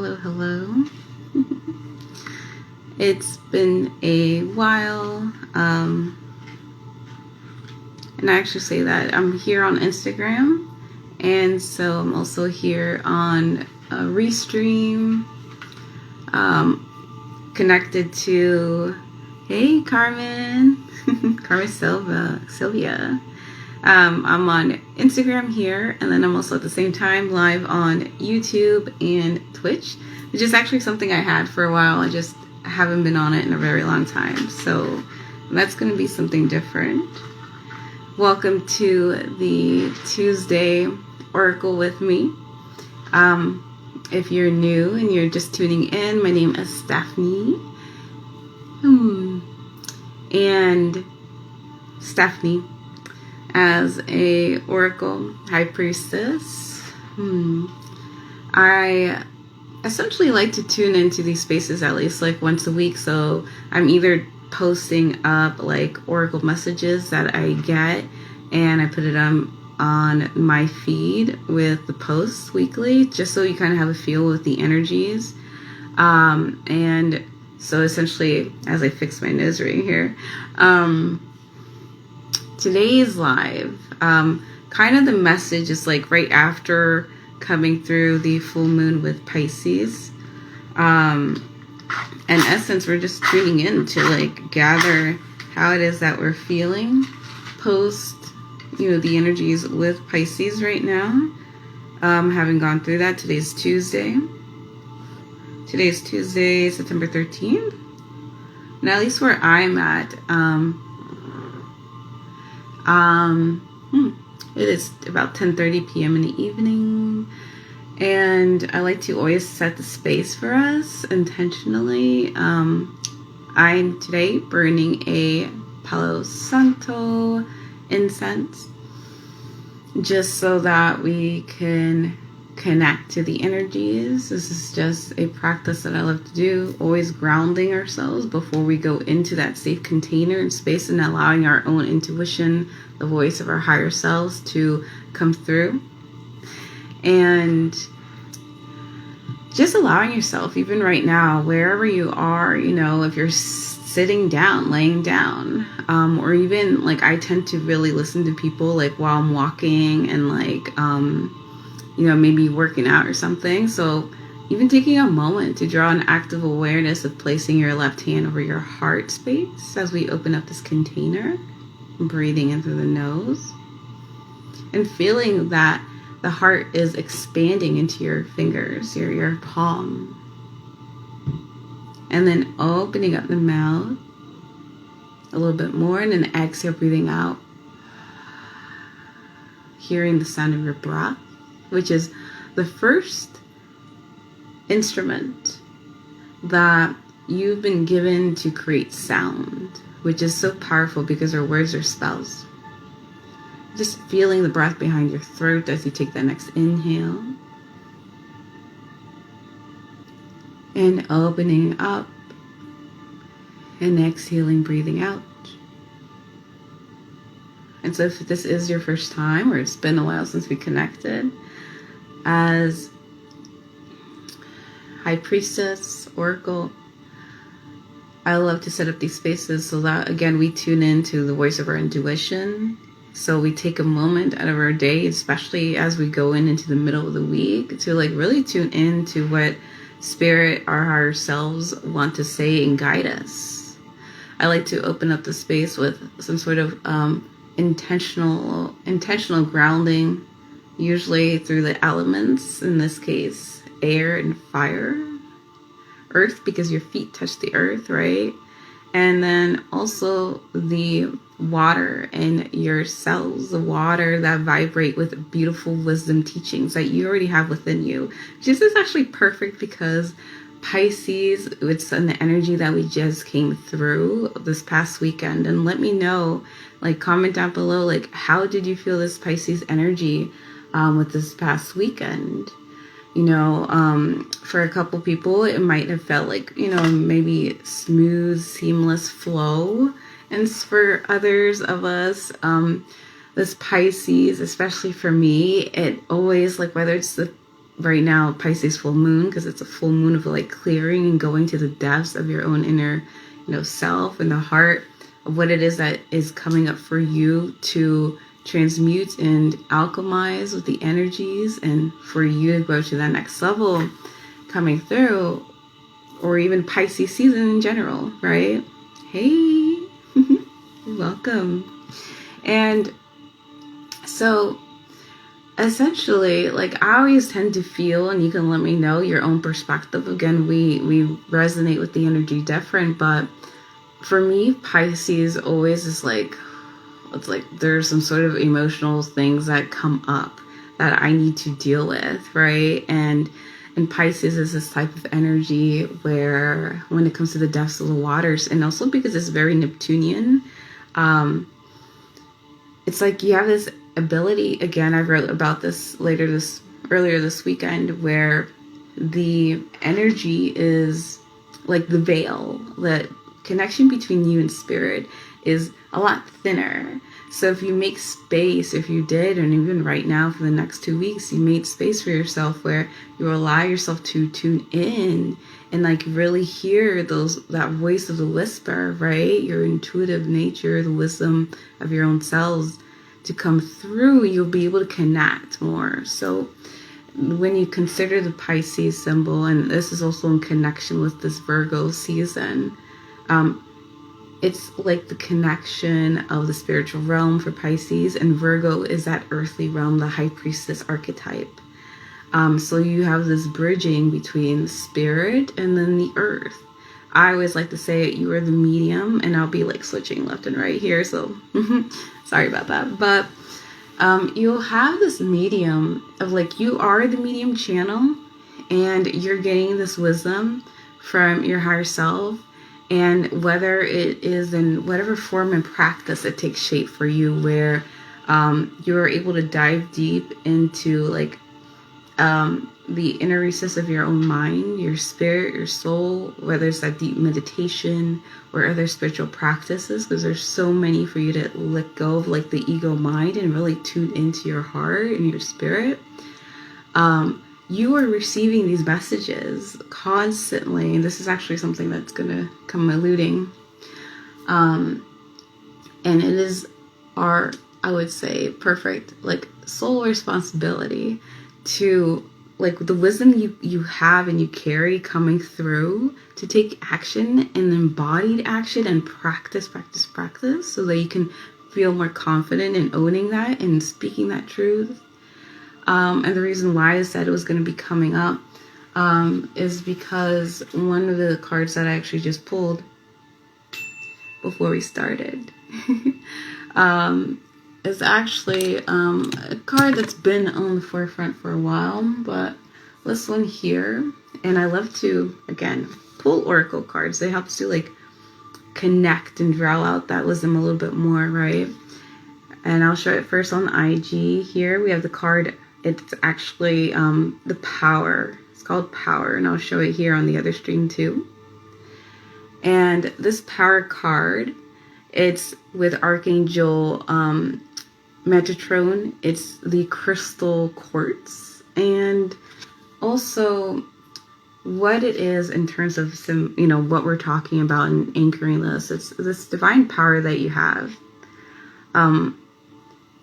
Hello, hello. It's been a while, and I actually say that I'm here on Instagram, and so I'm also here on Restream, connected to, hey Carmen, Carmen Sylvia. I'm on Instagram here, and then I'm also at the same time live on YouTube and Twitch, which is actually something I had for a while. I just haven't been on it in a very long time, so that's going to be something different. Welcome to the Tuesday Oracle with me. If you're new and you're just tuning in, my name is Stephanie. And Stephanie, as a Oracle High Priestess, I essentially like to tune into these spaces at least like once a week. So I'm either posting up like Oracle messages that I get, and I put it on my feed with the posts weekly, just so you kind of have a feel with the energies. And so essentially, as I fix my nose right here, today's live, kind of the message is like right after coming through the full moon with Pisces. In essence, we're just tuning in to like gather how it is that we're feeling post, the energies with Pisces right now. Having gone through that, today's Tuesday, September 13th. Now, at least where I'm at, it is about 10:30 p.m. in the evening, and I like to always set the space for us intentionally. I'm today burning a Palo Santo incense, just so that we can connect to the energies. This is just a practice that I love to do, always grounding ourselves before we go into that safe container and space, and allowing our own intuition, the voice of our higher selves, to come through. And just allowing yourself, even right now, wherever you are, if you're sitting down, laying down, or even like I tend to really listen to people like while I'm walking and like maybe working out or something. So even taking a moment to draw an active awareness of placing your left hand over your heart space as we open up this container, breathing in through the nose, and feeling that the heart is expanding into your fingers, your palm. And then opening up the mouth a little bit more, and then exhale, breathing out. Hearing the sound of your breath, which is the first instrument that you've been given to create sound, which is so powerful because our words are spells. Just feeling the breath behind your throat as you take that next inhale. And opening up and exhaling, breathing out. And so if this is your first time, or it's been a while since we connected, as High Priestess, Oracle, I love to set up these spaces so that, again, we tune into the voice of our intuition. So we take a moment out of our day, especially as we go into the middle of the week, to like really tune into what Spirit, our higher selves, want to say and guide us. I like to open up the space with some sort of intentional grounding, usually through the elements, in this case air and fire, earth because your feet touch the earth, right? And then also the water in your cells, the water that vibrate with beautiful wisdom teachings that you already have within you. This is actually perfect because Pisces, it's an energy that we just came through this past weekend. And let me know, like, comment down below, like, how did you feel this Pisces energy with this past weekend? For a couple people, it might have felt like, maybe smooth, seamless flow. And for others of us, this Pisces, especially for me, it always, like, whether it's the right now Pisces full moon, because it's a full moon of like clearing and going to the depths of your own inner, self and the heart of what it is that is coming up for you to transmute and alchemize with the energies, and for you to go to that next level coming through, or even Pisces season in general, right? Hey, welcome. And so essentially, like, I always tend to feel, and you can let me know your own perspective. Again, we resonate with the energy different, but for me, Pisces always is like, it's like there's some sort of emotional things that come up that I need to deal with, right? And Pisces is this type of energy where when it comes to the depths of the waters, and also because it's very Neptunian, it's like you have this ability, again, I wrote about this earlier this weekend, where the energy is like the veil, the connection between you and spirit is a lot thinner. So if you make space, if you did, and even right now for the next 2 weeks, you made space for yourself where you allow yourself to tune in and like really hear that voice of the whisper, right? Your intuitive nature, the wisdom of your own selves to come through, you'll be able to connect more. So when you consider the Pisces symbol, and this is also in connection with this Virgo season, it's like the connection of the spiritual realm for Pisces, and Virgo is that earthly realm, the high priestess archetype. So you have this bridging between spirit and then the earth. I always like to say you are the medium, and I'll be like switching left and right here, so sorry about that. But you'll have this medium of like, you are the medium channel, and you're getting this wisdom from your higher self. And whether it is in whatever form and practice it takes shape for you, where you're able to dive deep into like the inner recess of your own mind, your spirit, your soul, whether it's that deep meditation or other spiritual practices, because there's so many for you to let go of, like the ego mind, and really tune into your heart and your spirit. You are receiving these messages constantly, and this is actually something that's going to come alluding. And it is our, I would say, perfect, like, soul responsibility to, like, the wisdom you have and you carry coming through, to take action and embodied action and practice, so that you can feel more confident in owning that and speaking that truth. And the reason why I said it was going to be coming up is because one of the cards that I actually just pulled before we started is actually a card that's been on the forefront for a while, but this one here, and I love to, again, pull oracle cards. They help to like connect and draw out that wisdom a little bit more, right? And I'll show it first on IG. Here we have the card. It's actually the Power. It's called Power, and I'll show it here on the other stream too. And this Power card, it's with Archangel Metatron. It's the crystal quartz, and also what it is in terms of some, what we're talking about and anchoring this. It's this divine power that you have.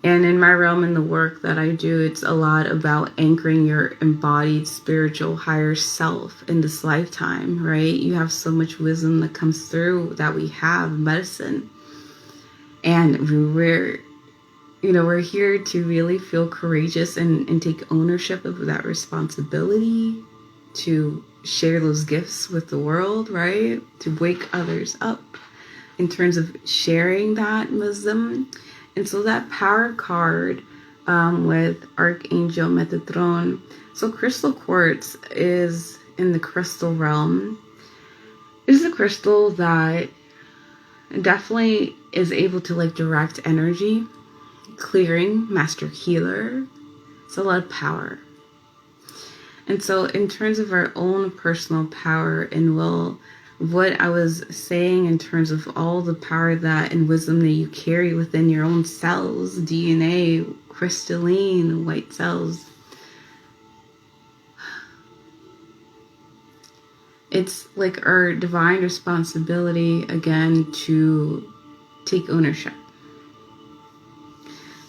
And in my realm, in the work that I do, it's a lot about anchoring your embodied spiritual higher self in this lifetime, right? You have so much wisdom that comes through that we have medicine. And we're here to really feel courageous and take ownership of that responsibility, to share those gifts with the world, right? To wake others up in terms of sharing that wisdom. And so that Power card with Archangel Metatron. So crystal quartz is in the crystal realm. It is a crystal that definitely is able to like direct energy, clearing, master healer. It's a lot of power. And so in terms of our own personal power and will, what I was saying in terms of all the power that and wisdom that you carry within your own cells, DNA, crystalline white cells, it's like our divine responsibility, again, to take ownership.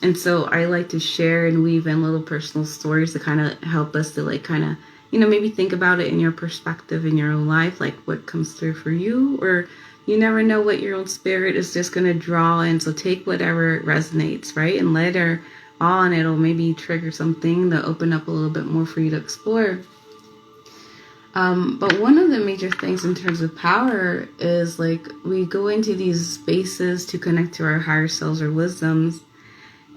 And so I like to share and weave in little personal stories to kind of help us to like kind of, maybe think about it in your perspective in your own life, like what comes through for you, or you never know what your own spirit is just going to draw in. So take whatever resonates, right? And later on, it'll maybe trigger something to open up a little bit more for you to explore. But one of the major things in terms of power is like we go into these spaces to connect to our higher selves or wisdoms.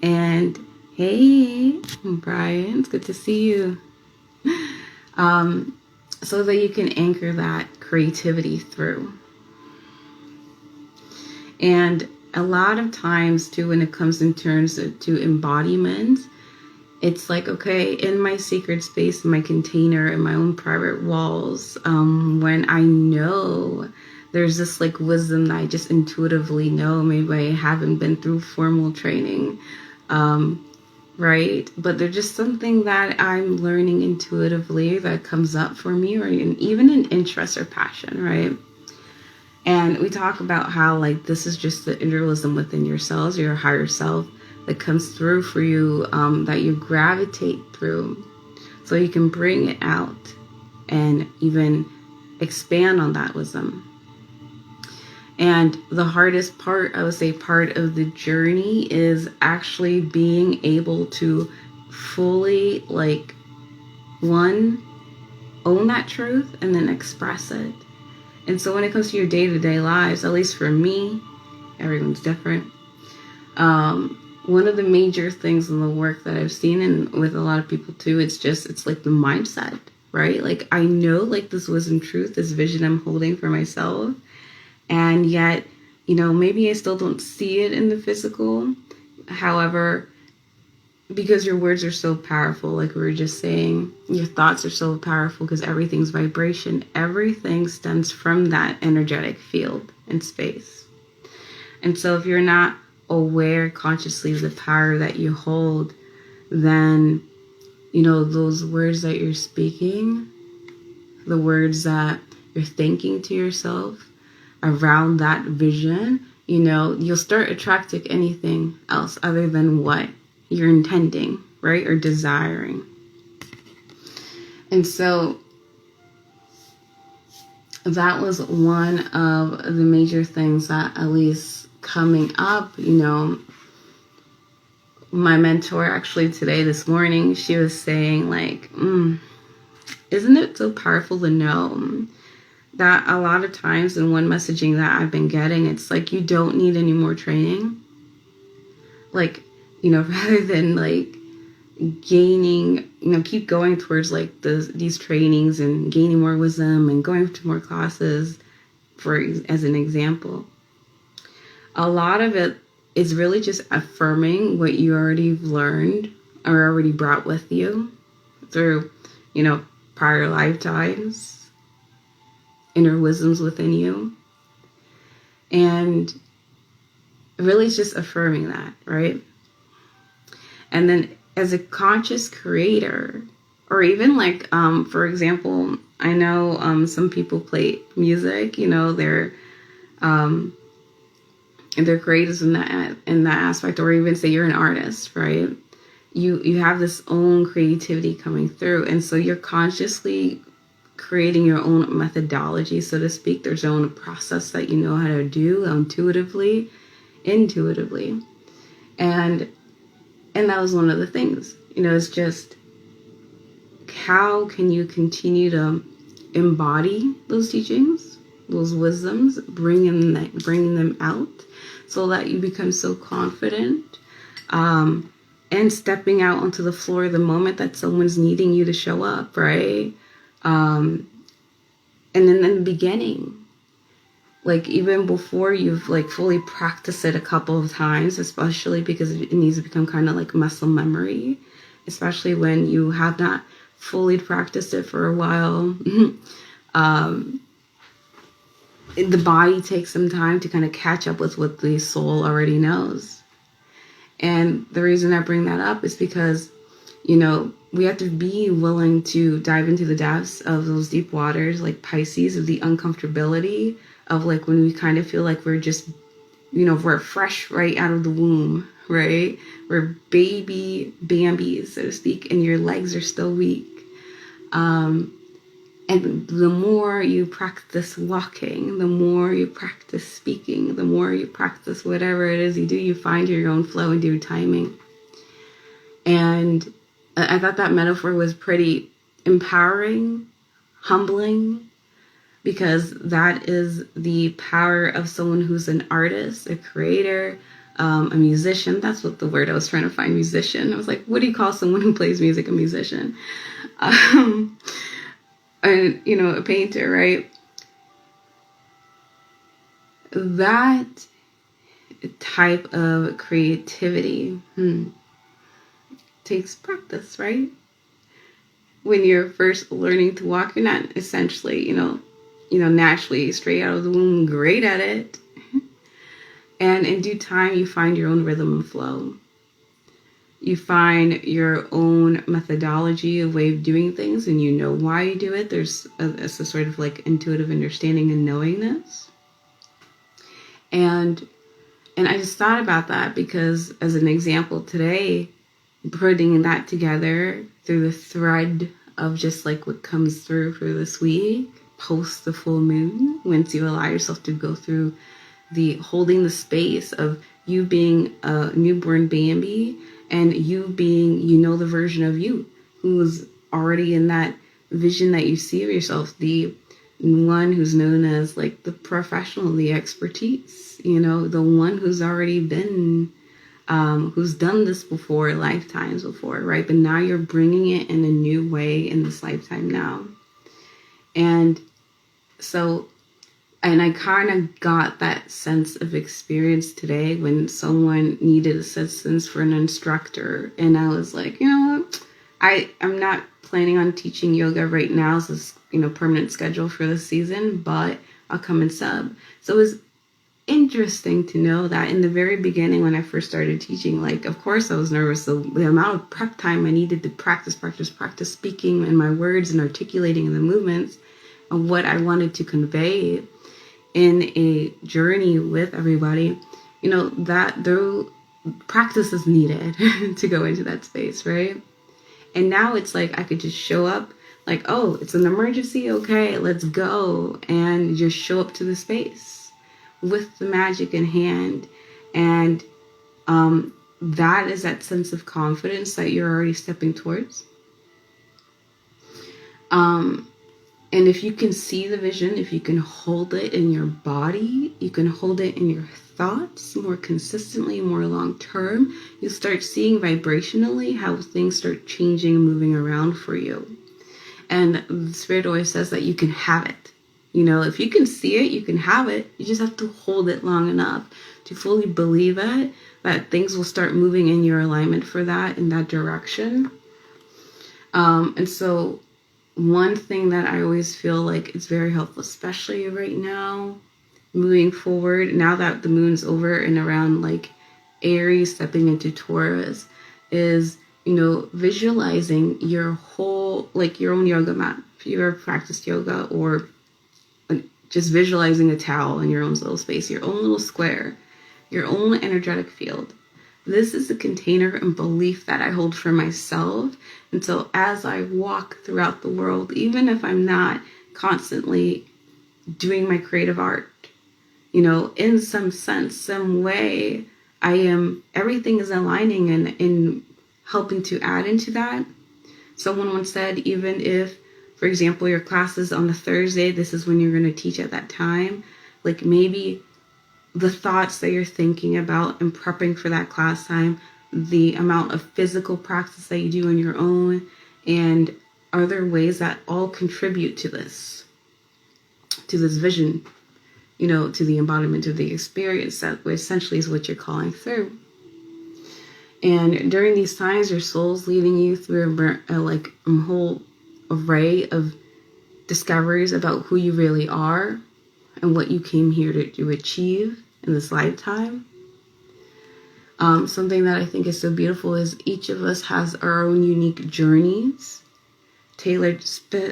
And hey, Brian, it's good to see you. So that you can anchor that creativity through. And a lot of times too, when it comes in terms to embodiment, it's like, okay, in my sacred space, in my container, in my own private walls, when I know there's this like wisdom that I just intuitively know, maybe I haven't been through formal training, right? But there's just something that I'm learning intuitively that comes up for me, or even an interest or passion, right? And we talk about how like this is just the inner wisdom within yourselves, your higher self, that comes through for you, that you gravitate through, so you can bring it out and even expand on that wisdom. And the hardest part, I would say, part of the journey is actually being able to fully, like, one, own that truth and then express it. And so when it comes to your day-to-day lives, at least for me, everyone's different. One of the major things in the work that I've seen, and with a lot of people too, it's like the mindset, right? Like I know like this wisdom truth, this vision I'm holding for myself. And yet, maybe I still don't see it in the physical. However, because your words are so powerful, like we were just saying, your thoughts are so powerful because everything's vibration. Everything stems from that energetic field and space. And so if you're not aware consciously of the power that you hold, then, those words that you're speaking, the words that you're thinking to yourself around that vision, you'll start attracting anything else other than what you're intending, right? Or desiring. And so that was one of the major things that, at least coming up, my mentor actually this morning, she was saying like, isn't it so powerful to know that a lot of times in one messaging that I've been getting, it's like you don't need any more training. Like, rather than like gaining, keep going towards like these trainings and gaining more wisdom and going to more classes, as an example. A lot of it is really just affirming what you already learned or already brought with you through, prior lifetimes, inner wisdoms within you. And really it's just affirming that, right? And then as a conscious creator, or even like, for example, I know some people play music, they're creators in that aspect, or even say you're an artist, right? You have this own creativity coming through, and so you're consciously creating your own methodology, so to speak. There's your own process that you know how to do intuitively. And that was one of the things, it's just how can you continue to embody those teachings, those wisdoms, bringing them out so that you become so confident, and stepping out onto the floor the moment that someone's needing you to show up, right? And then in the beginning, like even before you've like fully practiced it a couple of times, especially because it needs to become kind of like muscle memory, especially when you have not fully practiced it for a while. The body takes some time to kind of catch up with what the soul already knows. And the reason I bring that up is because, we have to be willing to dive into the depths of those deep waters, like Pisces, of the uncomfortability of like when we kind of feel like we're just, we're fresh right out of the womb, right? We're baby Bambies, so to speak, and your legs are still weak. And the more you practice walking, the more you practice speaking, the more you practice whatever it is you do, you find your own flow and due timing. And I thought that metaphor was pretty empowering, humbling, because that is the power of someone who's an artist, a creator, a musician. That's what the word I was trying to find, musician. I was like, what do you call someone who plays music a musician? And, a painter, right? That type of creativity takes practice, right? When you're first learning to walk, you're not essentially, naturally straight out of the womb great at it. And in due time, you find your own rhythm and flow. You find your own methodology, a way of doing things, and you know why you do it. There's a sort of like intuitive understanding and knowingness. And I just thought about that because, as an example today, putting that together through the thread of just like what comes through for this week, post the full moon, once you allow yourself to go through the holding the space of you being a newborn Bambi and you being, the version of you who's already in that vision that you see of yourself, the one who's known as like the professional, the expertise, the one who's already been, who's done this before, lifetimes before, right? But now you're bringing it in a new way in this lifetime now. And so, and I kind of got that sense of experience today when someone needed assistance for an instructor. And I was like, you know what? I'm not planning on teaching yoga right now. This is, permanent schedule for this season, but I'll come and sub. So it was interesting to know that in the very beginning when I first started teaching, like, of course I was nervous. The amount of prep time I needed to practice speaking and my words and articulating in the movements of what I wanted to convey in a journey with everybody, that though practice is needed to go into that space, right? And now it's like I could just show up like, oh, it's an emergency, okay, let's go, and just show up to the space with the magic in hand. And that is that sense of confidence that you're already stepping towards. And if you can see the vision, if you can hold it in your body, you can hold it in your thoughts more consistently, more long term, you start seeing vibrationally how things start changing and moving around for you. And the Spirit always says that you can have it. If you can see it, you can have it. You just have to hold it long enough to fully believe it, that things will start moving in your alignment for that, in that direction. And so one thing that I always feel like is very helpful, especially right now, moving forward, now that the moon's over and around like Aries stepping into Taurus, is, visualizing your whole, like your own yoga mat. If you ever practiced yoga, or just visualizing a towel in your own little space, your own little square, your own energetic field. This is a container and belief that I hold for myself. And so as I walk throughout the world, even if I'm not constantly doing my creative art, in some sense, some way, everything is aligning and in helping to add into that. Someone once said, even if, for example, your class is on a Thursday, this is when you're going to teach at that time, like maybe the thoughts that you're thinking about and prepping for that class time, the amount of physical practice that you do on your own, and other ways that all contribute to this vision, to the embodiment of the experience that essentially is what you're calling through. And during these times, your soul's leading you through a whole array of discoveries about who you really are and what you came here to achieve in this lifetime. Something that I think is so beautiful is each of us has our own unique journeys, tailored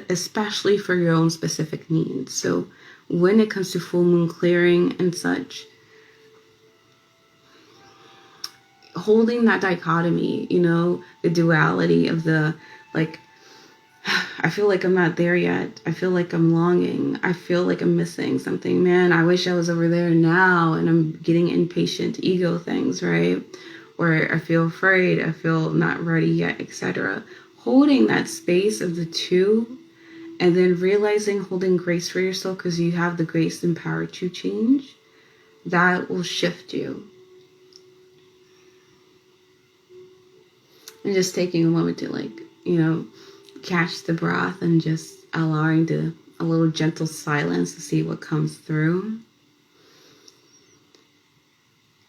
especially for your own specific needs. So when it comes to full moon clearing and such, holding that dichotomy, the duality of the, like, I feel like I'm not there yet. I feel like I'm longing. I feel like I'm missing something. Man, I wish I was over there now, and I'm getting impatient ego things, right? Or I feel afraid. I feel not ready yet, etc. Holding that space of the two, and then realizing, holding grace for yourself because you have the grace and power to change, that will shift you. And just taking a moment to, catch the breath and just allowing a little gentle silence to see what comes through.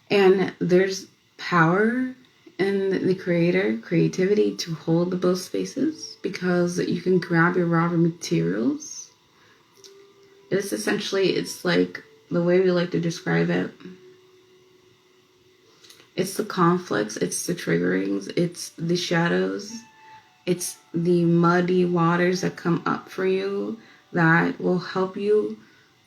And there's power in the creativity to hold the both spaces, because you can grab your raw materials. It's like the way we like to describe it. It's the conflicts, it's the triggerings, it's the shadows, it's the muddy waters that come up for you that will help you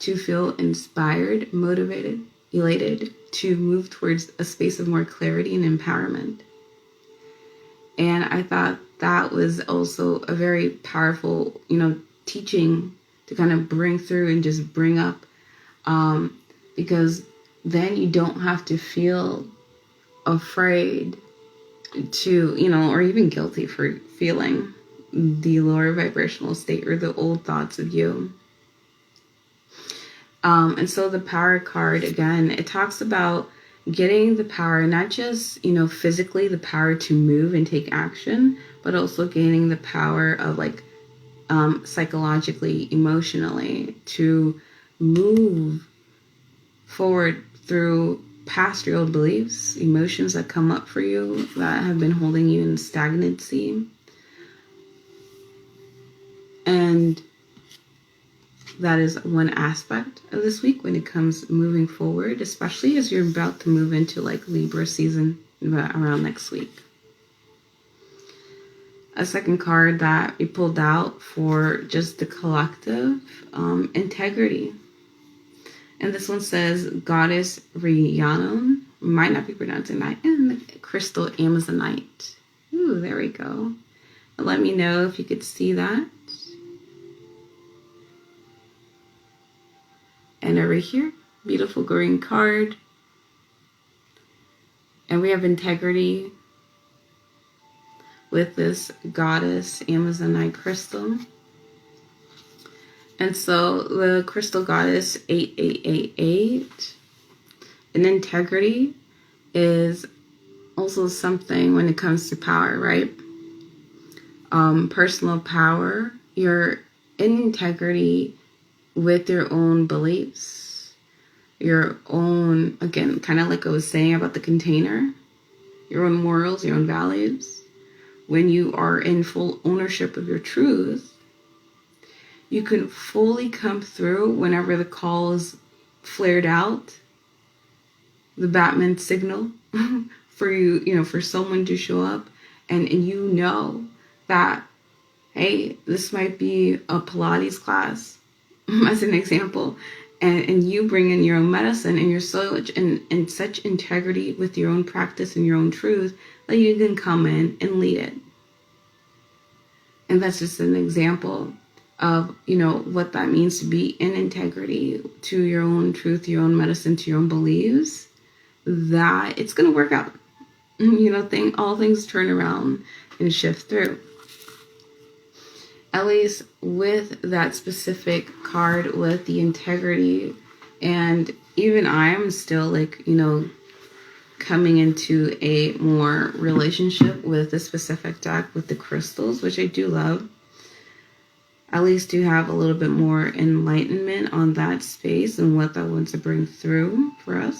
to feel inspired, motivated, elated, to move towards a space of more clarity and empowerment. And I thought that was also a very powerful, teaching to kind of bring through and just bring up, because then you don't have to feel afraid to, or even guilty for feeling the lower vibrational state or the old thoughts of you. And so the power card, again, it talks about getting the power, not just, physically the power to move and take action, but also gaining the power of psychologically, emotionally, to move forward through past your old beliefs, emotions that come up for you that have been holding you in stagnancy. And that is one aspect of this week when it comes moving forward, especially as you're about to move into Libra season around next week. A second card that we pulled out for just the collective, integrity. And this one says Goddess Rhiannon. Might not be pronouncing that. And the crystal Amazonite. Ooh, there we go. But let me know if you could see that. And over here, beautiful green card. And we have integrity with this Goddess Amazonite crystal. And so the crystal goddess 8888, and integrity is also something when it comes to power, right? Personal power, you're in integrity with your own beliefs, your own, again, kind of like I was saying about the container, your own morals, your own values. When you are in full ownership of your truth, you can fully come through whenever the call is flared out, the Batman signal for you, for someone to show up, and you know that, hey, this might be a Pilates class, as an example, and you bring in your own medicine, and you're so in such integrity with your own practice and your own truth that you can come in and lead it. And that's just an example of, what that means to be in integrity to your own truth, your own medicine, to your own beliefs, that it's going to work out. All things turn around and shift through. At least with that specific card with the integrity. And even I'm still coming into a more relationship with the specific deck with the crystals, which I do love. At least to have a little bit more enlightenment on that space and what that wants to bring through for us.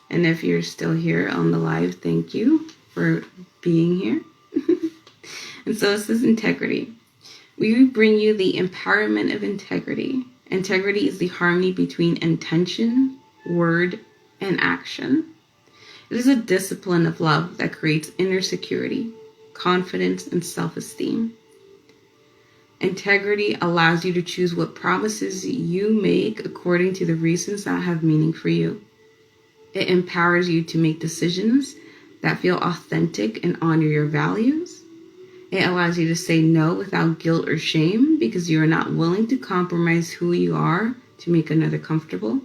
And if you're still here on the live, thank you for being here. And so this is integrity. We bring you the empowerment of integrity. Integrity is the harmony between intention, word, and action. It is a discipline of love that creates inner security, confidence, and self-esteem. Integrity allows you to choose what promises you make according to the reasons that have meaning for you. It empowers you to make decisions that feel authentic and honor your values. It allows you to say no without guilt or shame because you are not willing to compromise who you are to make another comfortable.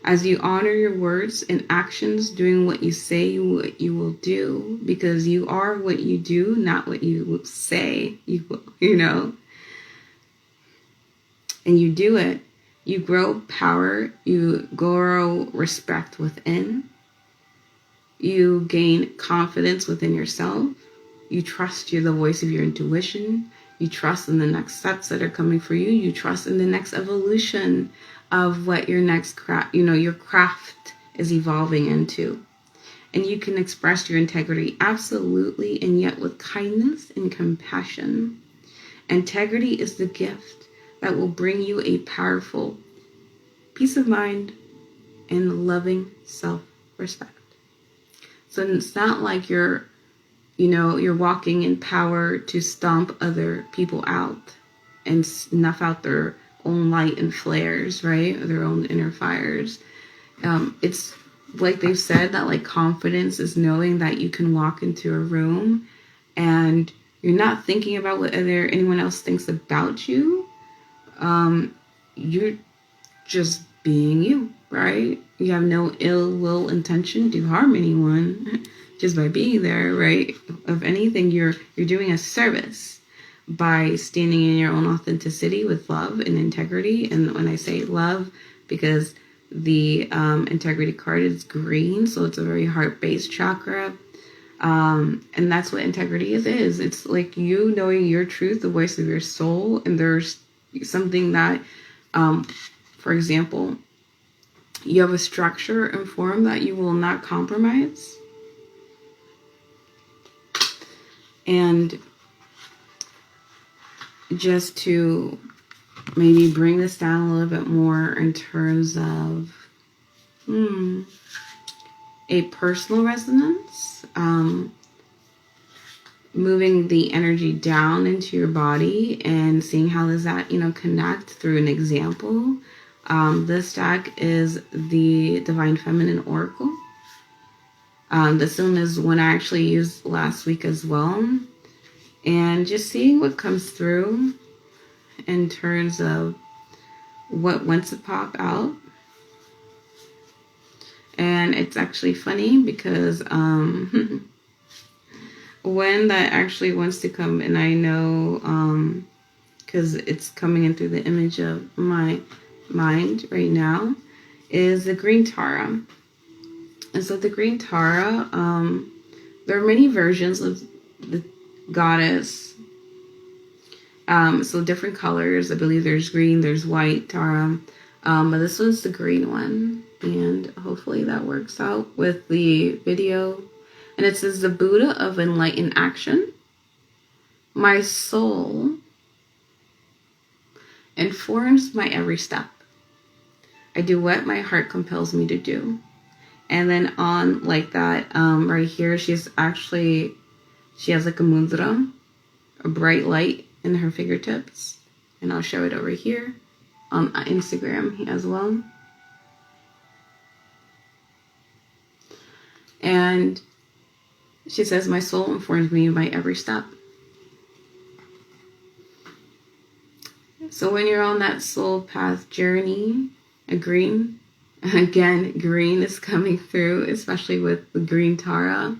As you honor your words and actions, doing what you say what you will do, because you are what you do, not what you say you will, and you do it, you grow power, you grow respect within, you gain confidence within yourself, you trust you're the voice of your intuition, you trust in the next steps that are coming for you, you trust in the next evolution of what your next craft, your craft is evolving into. And you can express your integrity absolutely, and yet with kindness and compassion. Integrity is the gift that will bring you a powerful peace of mind and loving self-respect. So it's not like you're walking in power to stomp other people out and snuff out their own light and flares, right? Or their own inner fires. It's like they've said that like confidence is knowing that you can walk into a room and you're not thinking about what anyone else thinks about you. You're just being you, right? You have no ill will intention to harm anyone just by being there, right? If anything, you're doing a service by standing in your own authenticity with love and integrity. And when I say love, because the integrity card is green, so it's a very heart-based chakra. And that's what integrity is. It's like you knowing your truth, the voice of your soul, and there's something that, for example, you have a structure and form that you will not compromise. And just to maybe bring this down a little bit more in terms of a personal resonance, moving the energy down into your body and seeing how does that, connect through an example. This deck is the Divine Feminine Oracle. This one is one I actually used last week as well. And just seeing what comes through in terms of what wants to pop out. And it's actually funny because when that actually wants to come, and I know because it's coming in through the image of my mind right now, is the green Tara. And so the green Tara, there are many versions of the goddess. So different colors. I believe there's green, there's white Tara. But this one's the green one. And hopefully that works out with the video. And it says, the Buddha of Enlightened Action. My soul informs my every step. I do what my heart compels me to do. And then on like that, right here, she has like a mudra, a bright light in her fingertips. And I'll show it over here on Instagram as well. And she says, my soul informs me of my every step. So when you're on that soul path journey, green is coming through, especially with the green Tara.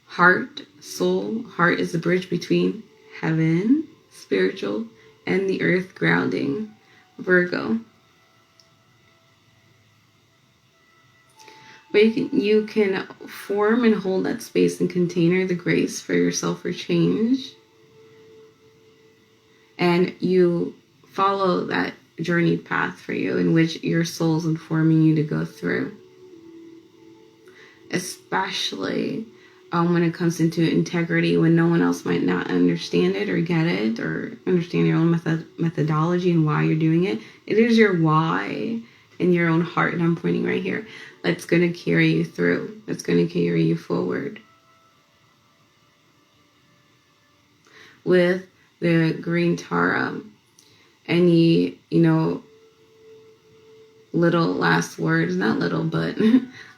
Heart, soul, heart is the bridge between heaven, spiritual, and the earth grounding, Virgo. But you can form and hold that space and container, the grace for yourself for change. And you follow that journeyed path for you in which your soul's informing you to go through. Especially when it comes into integrity, when no one else might not understand it or get it or understand your own methodology and why you're doing it. It is your why in your own heart, and I'm pointing right here, that's going to carry you through, that's going to carry you forward. With the green Tara, any, little last words, not little, but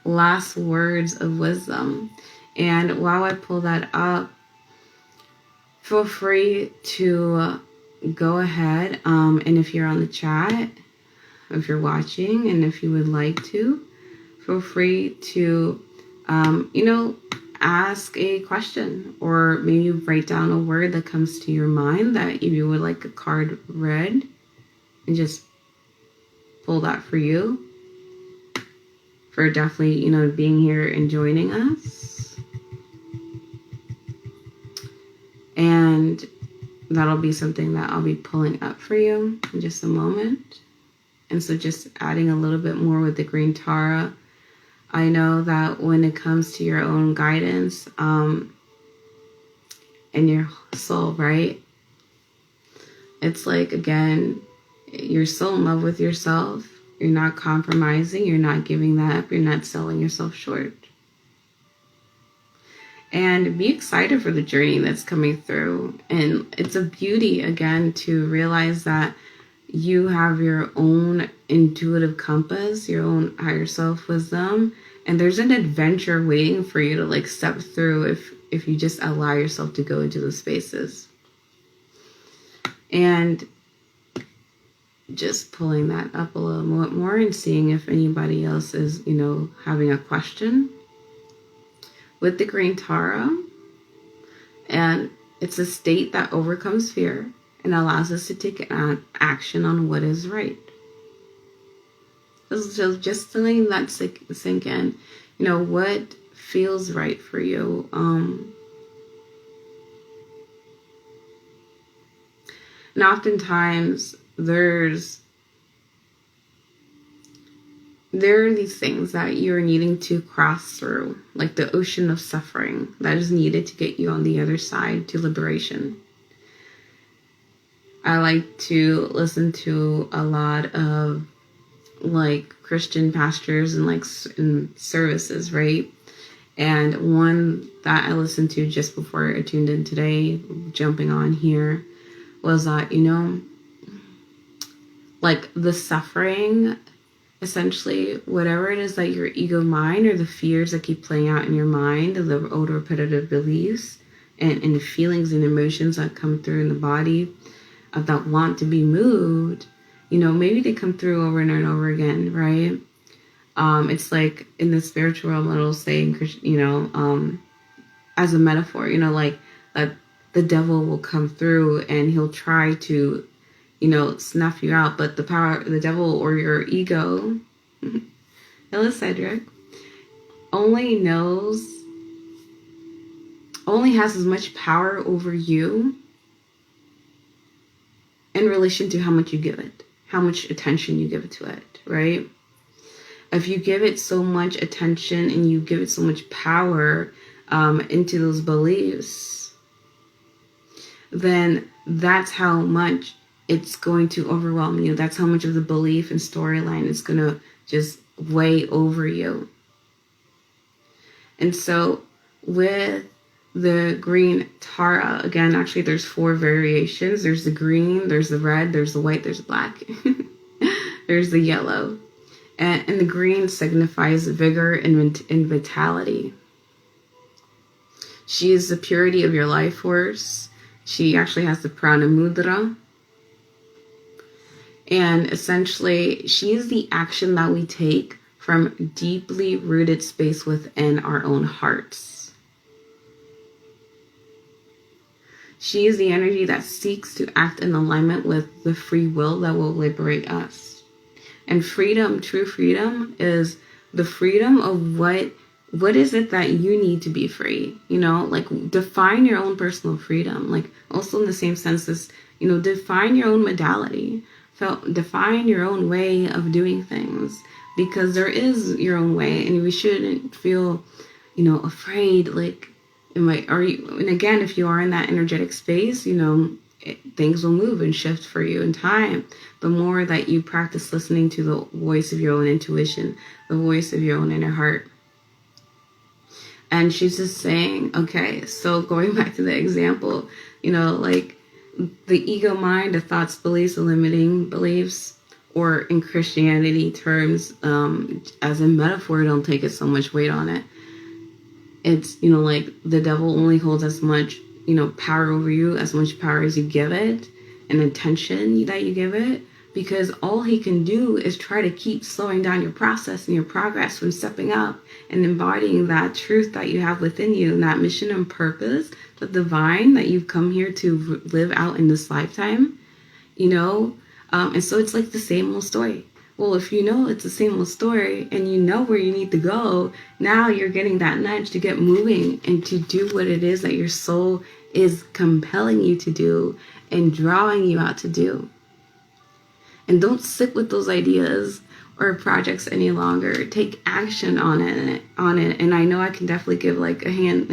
last words of wisdom. And while I pull that up, feel free to go ahead, and if you're on the chat, if you're watching, and if you would like to, feel free to, ask a question, or maybe write down a word that comes to your mind that you would like a card read, and just pull that for you, for definitely, being here and joining us. And that'll be something that I'll be pulling up for you in just a moment. And so just adding a little bit more with the green Tara, I know that when it comes to your own guidance, and your soul, right? It's like, again, you're so in love with yourself. You're not compromising. You're not giving that up. You're not selling yourself short. And be excited for the journey that's coming through. And it's a beauty, again, to realize that you have your own intuitive compass, your own higher self wisdom, and there's an adventure waiting for you to step through if you just allow yourself to go into those spaces. And just pulling that up a little bit more and seeing if anybody else is, having a question with the green Tara. And it's a state that overcomes fear and allows us to take action on what is right. So just letting that sink in, what feels right for you. And oftentimes there are these things that you're needing to cross through, like the ocean of suffering that is needed to get you on the other side to liberation. I like to listen to a lot of Christian pastors and in services, right? And one that I listened to just before I tuned in today, jumping on here, was that, the suffering, essentially, whatever it is that your ego mind or the fears that keep playing out in your mind, the old repetitive beliefs and feelings and emotions that come through in the body that want to be moved, maybe they come through over and over again, right? It's like in the spiritual realm, it'll say, as a metaphor, that the devil will come through and he'll try to, snuff you out. But the devil or your ego, hello Cedric, only has as much power over you in relation to how much you give it, how much attention you give to it, right? If you give it so much attention and you give it so much power into those beliefs, then that's how much it's going to overwhelm you. That's how much of the belief and storyline is going to just weigh over you. And so with the green Tara, again, actually there's 4 variations. There's the green, there's the red, there's the white, there's the black, there's the yellow. And the green signifies vigor and vitality. She is the purity of your life force. She actually has the prana mudra. And essentially, she is the action that we take from deeply rooted space within our own hearts. She is the energy that seeks to act in alignment with the free will that will liberate us. And freedom, true freedom, is the freedom of what is it that you need to be free? Define your own personal freedom. Also in the same sense as, define your own modality. Define your own way of doing things, because there is your own way, and we shouldn't feel, afraid. And again, if you are in that energetic space, things will move and shift for you in time. The more that you practice listening to the voice of your own intuition, the voice of your own inner heart. And she's just saying, okay, so going back to the example, like the ego mind, the thoughts, beliefs, the limiting beliefs, or in Christianity terms, as a metaphor, don't take it so much weight on it. It's, like the devil only holds as much, power over you, as much power as you give it, and attention that you give it, because all he can do is try to keep slowing down your process and your progress from stepping up and embodying that truth that you have within you, and that mission and purpose, the divine that you've come here to live out in this lifetime, and so it's like the same old story. Well, if it's the same old story and you know where you need to go, now you're getting that nudge to get moving and to do what it is that your soul is compelling you to do and drawing you out to do. And don't sit with those ideas or projects any longer. Take action on it. And I know I can definitely give like a hand,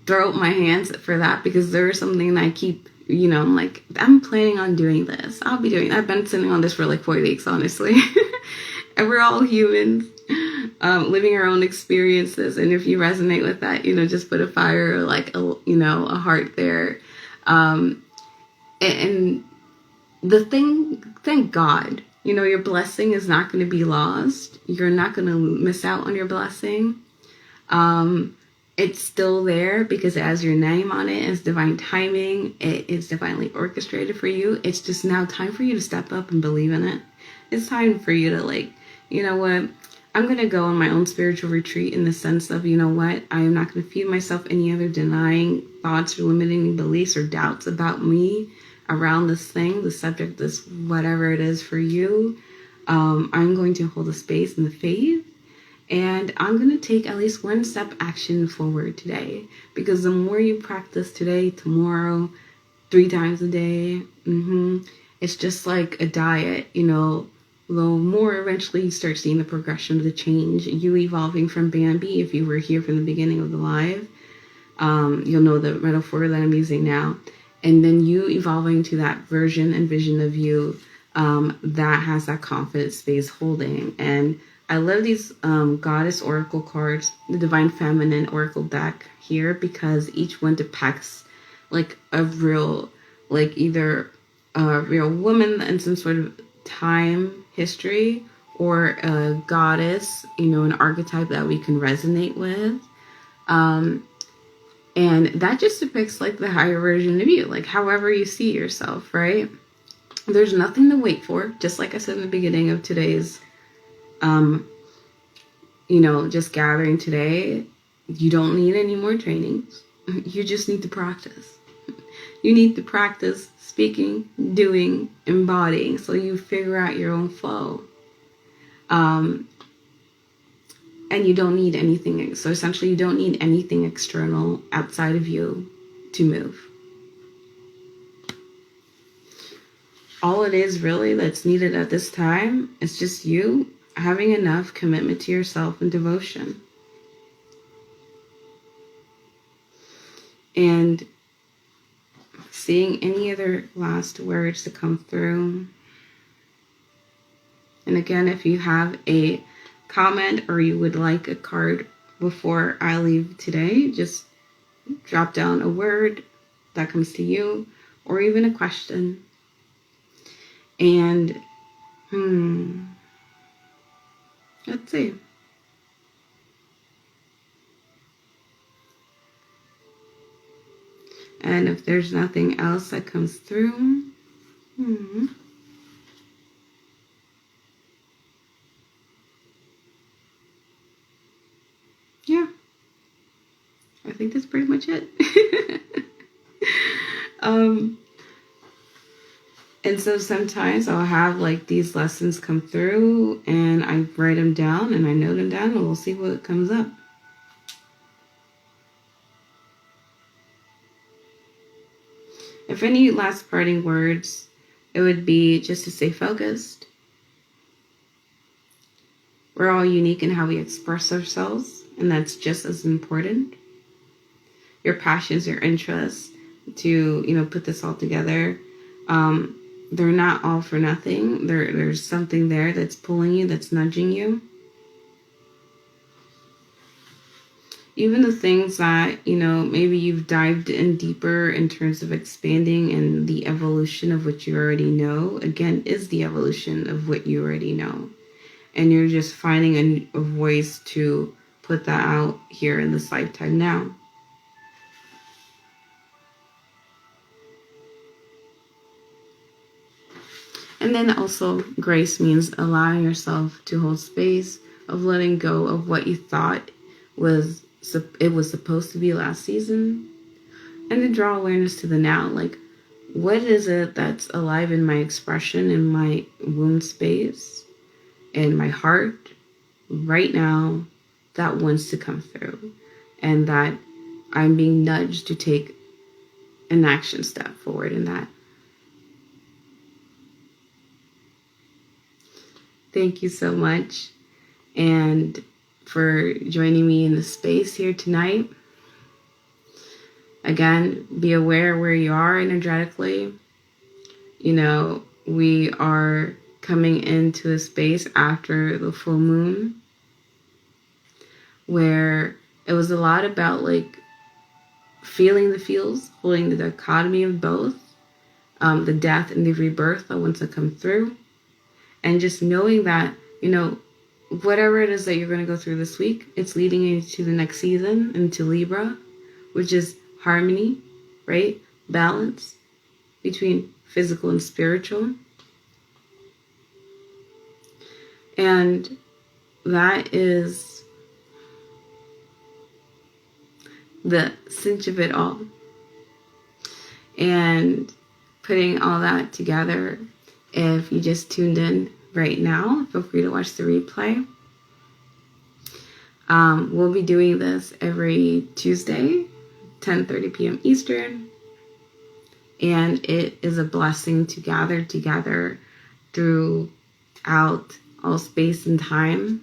throw up my hands for that, because there's something that I keep, I'm like, I'm planning on doing this. I've been sitting on this for like 4 weeks, honestly. And we're all humans, living our own experiences. And if you resonate with that, just put a fire, or like a heart there. And the thing, thank God, your blessing is not going to be lost. You're not going to miss out on your blessing. It's still there because it has your name on it. It's divine timing. It is divinely orchestrated for you. It's just now time for you to step up and believe in it. It's time for you to you know what? I'm going to go on my own spiritual retreat, in the sense of, I am not going to feed myself any other denying thoughts or limiting beliefs or doubts about me around this thing, the subject, this whatever it is for you. I'm going to hold a space in the faith. And I'm going to take at least one step action forward today, because the more you practice today, tomorrow, 3 times a day, it's just like a diet, the more eventually you start seeing the progression of the change, you evolving from Bambi. If you were here from the beginning of the live, you'll know the metaphor that I'm using now. And then you evolving to that version and vision of you that has that confident space holding. And I love these goddess oracle cards, the divine feminine oracle deck here, because each one depicts like a real, either a real woman in some sort of time history, or a goddess, an archetype that we can resonate with. And that just depicts like the higher version of you, like however you see yourself, right? There's nothing to wait for. Just like I said in the beginning of today's just gathering today, you don't need any more trainings. You just need to practice. You need to practice speaking, doing, embodying, so you figure out your own flow. And you don't need anything. So essentially, you don't need anything external outside of you to move. All it is really that's needed at this time is just you having enough commitment to yourself and devotion. And seeing any other last words to come through. And again, if you have a comment or you would like a card before I leave today, just drop down a word that comes to you, or even a question. And let's see. And if there's nothing else that comes through, yeah, I think that's pretty much it. And so sometimes I'll have like these lessons come through, and I write them down and I note them down, and we'll see what comes up. If any last parting words, it would be just to stay focused. We're all unique in how we express ourselves, and that's just as important. Your passions, your interests, to, put this all together. They're not all for nothing. There's something there that's pulling you, that's nudging you. Even the things that, maybe you've dived in deeper in terms of expanding and the evolution of what you already know, again, is the evolution of what you already know. And you're just finding a voice to put that out here in this lifetime now. And then also, grace means allowing yourself to hold space of letting go of what you thought was supposed to be last season, and to draw awareness to the now. Like, what is it that's alive in my expression, in my womb space, in my heart right now that wants to come through, and that I'm being nudged to take an action step forward in that. Thank you so much, and for joining me in the space here tonight. Again, be aware where you are energetically. We are coming into a space after the full moon where it was a lot about like feeling the feels, holding the dichotomy of both, the death and the rebirth that wants to come through, and just knowing that, whatever it is that you're going to go through this week, it's leading you to the next season, into Libra, which is harmony, right? Balance between physical and spiritual. And that is the cinch of it all. And putting all that together, if you just tuned in right now, feel free to watch the replay. We'll be doing this every Tuesday, 10:30 p.m. Eastern. And it is a blessing to gather together throughout all space and time.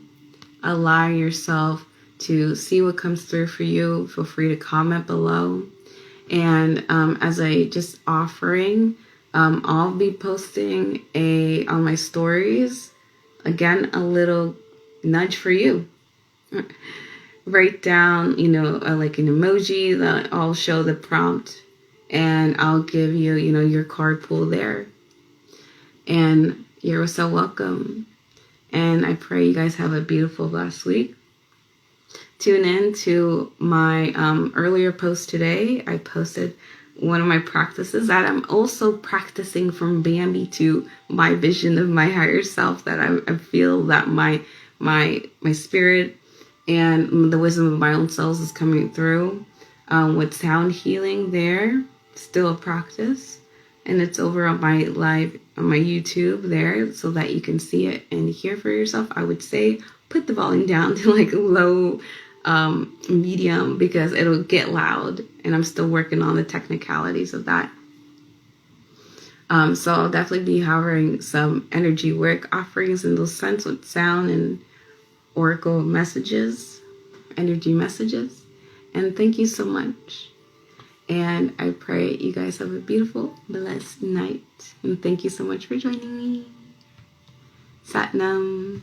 Allow yourself to see what comes through for you. Feel free to comment below. And as a just offering, I'll be posting on my stories, again, a little nudge for you. Write down, like an emoji that I'll show the prompt, and I'll give you, your card pool there. And you're so welcome. And I pray you guys have a beautiful last week. Tune in to my earlier post today. I posted one of my practices that I'm also practicing from Bambi to my vision of my higher self, that I feel that my spirit and the wisdom of my own selves is coming through with sound healing there. Still a practice. And it's over on my live, on my YouTube there, so that you can see it and hear for yourself. I would say put the volume down to like low, medium, because it'll get loud. And I'm still working on the technicalities of that. So I'll definitely be having some energy work offerings in those sense with sound and oracle messages, energy messages. And thank you so much. And I pray you guys have a beautiful, blessed night. And thank you so much for joining me. Satnam.